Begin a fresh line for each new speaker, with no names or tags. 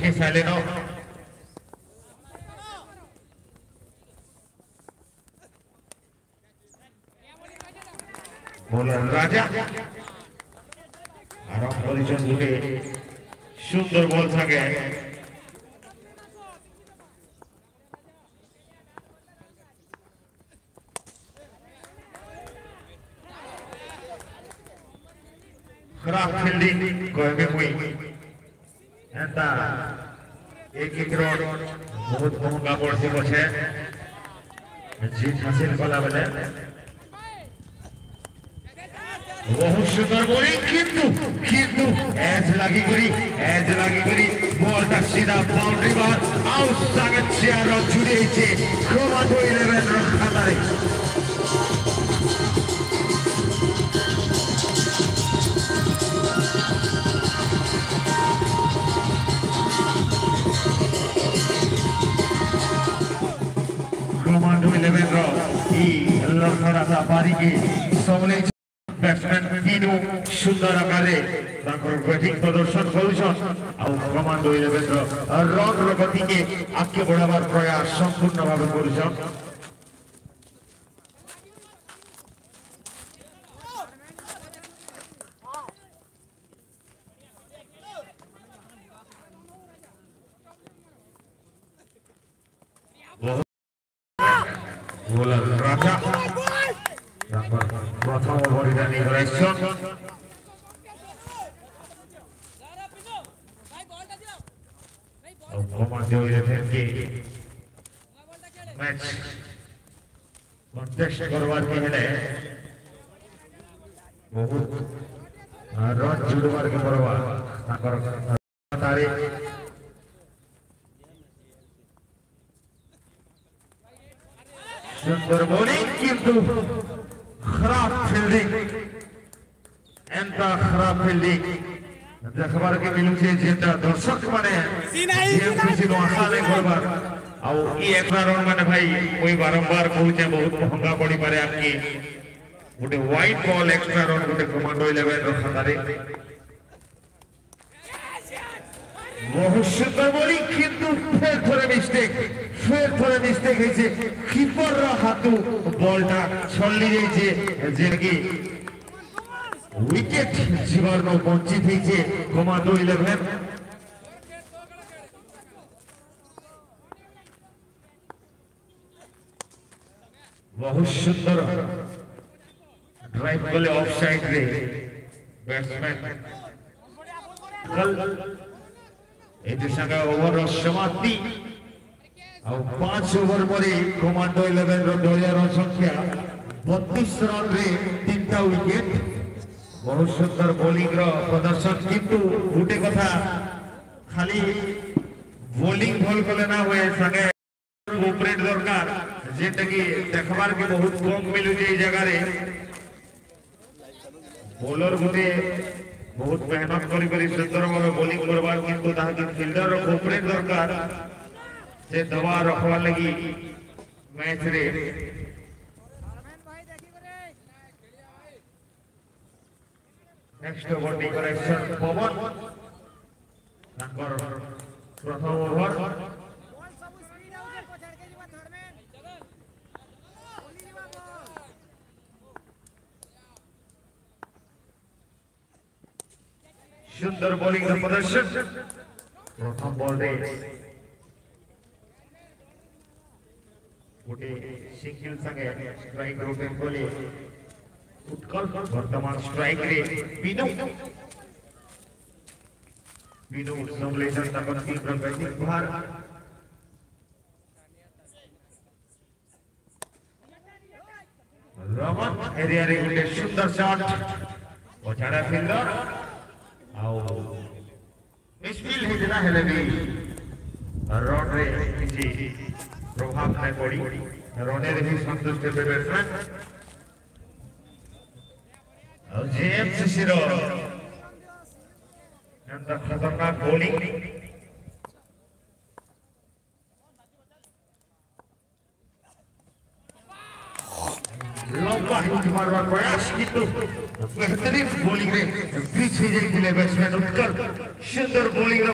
के साइलेनो बोलर राजा आराम पोजिशन दुटे सुंदर बॉल থাকে खराब फील्डिंग कहेंगे कोई ऐसा एक रन बहुत महंगा पड़ती पछे जीत हासिल कला बेले बहुत सुंदर बोलिंग किंतु एज लगी करी बॉलटा सीधा बाउंड्री बार आउट सागे 4 रन जुड़िয়েছে ক্রমান্বয়ে 11 রান খাতারে क्रमान्वये 11 रन এই লড়াটা বাড়িকে সামনে बैट्समैन तीनों सुंदर आकारे बैटिंग प्रदर्शन करुछन कमांडो 11 रन गति के आगे बढ़ावार प्रयास संपूर्ण भावे करुछन बोलर राजा प्रथम ओवर रानिंग करेक्शन कमांडो 11 के मैच कंटेस्ट करवार के हेले बहुत रन जुड़वार के परवा ताकर तारे सुंदर बॉलिंग किंतु खराब फील्डिंग एंता खराब फील्डिंग देखबार के मिलुचे जेता दर्शक माने जेमसी नो आशा नहीं करबार आउ ई 11 रन माने भाई कोई बारंबार कहूचे बहुत महंगा पड़ी पारे आपकी गोटे वाइड बॉल एक्स्ट्रा रन गोटे कमांडो 11 रो खातारे बहुत सुंदर बॉलिंग किंतु फिर थोड़े मिस्टेक है कीपर रा हाथू बॉलटा छल्ली जाइछे जेकी विकेट जीवार नो वंचित होइछे कमांडो 11 बहुत सुंदर ड्राइव कले ऑफ साइड रे बैट्समैन कल एते संगा ओवर समाप्ति और 5 ओवर परे कमांडो 11 रो दलिया रन संख्या 32 रन रे 3टा विकेट बहुत सुंदर बॉलिंग रो प्रदर्शन किंतु गोटे कथा खाली बॉलिंग भल कले ना होए संगे कोऑपरेट दरकार जेटा कि देखबार के बहुत कम मिलु जे जगह रे बॉलर गुटे बहुत मेहनत करी सुंदर भाव बॉलिंग करबार किंतु ताकि फील्डर रो कोऑपरेट दरकार से दबा रखवा लगी मैच रे नेक्स्ट ओवर करेक्शन पवन ताकर प्रथम ओवर सुंदर बॉलिंग का प्रदर्शन प्रथम बॉल रे गोटे सिंगल संगे स्ट्राइक रोटेट कोले उत्कल वर्तमान स्ट्राइक रे बिनु संलेशन तक तीव्र बैटिंग बाहर रमन एरिया रे गोटे सुंदर शॉट पछाड़ा फील्डर आओ मिसफील हेजना हेले भी रन रे किसी प्रभाव नहीं पड़ी रने रे भी संतुष्ट थे बैट्समैन और जेएमसीसी रो अंदर खतरनाक बॉलिंग लंबा हिट मारवा प्रयास किंतु बेहतरीन बॉलिंग रे पीछे जाइले बैट्समैन उत्कल सुंदर बॉलिंग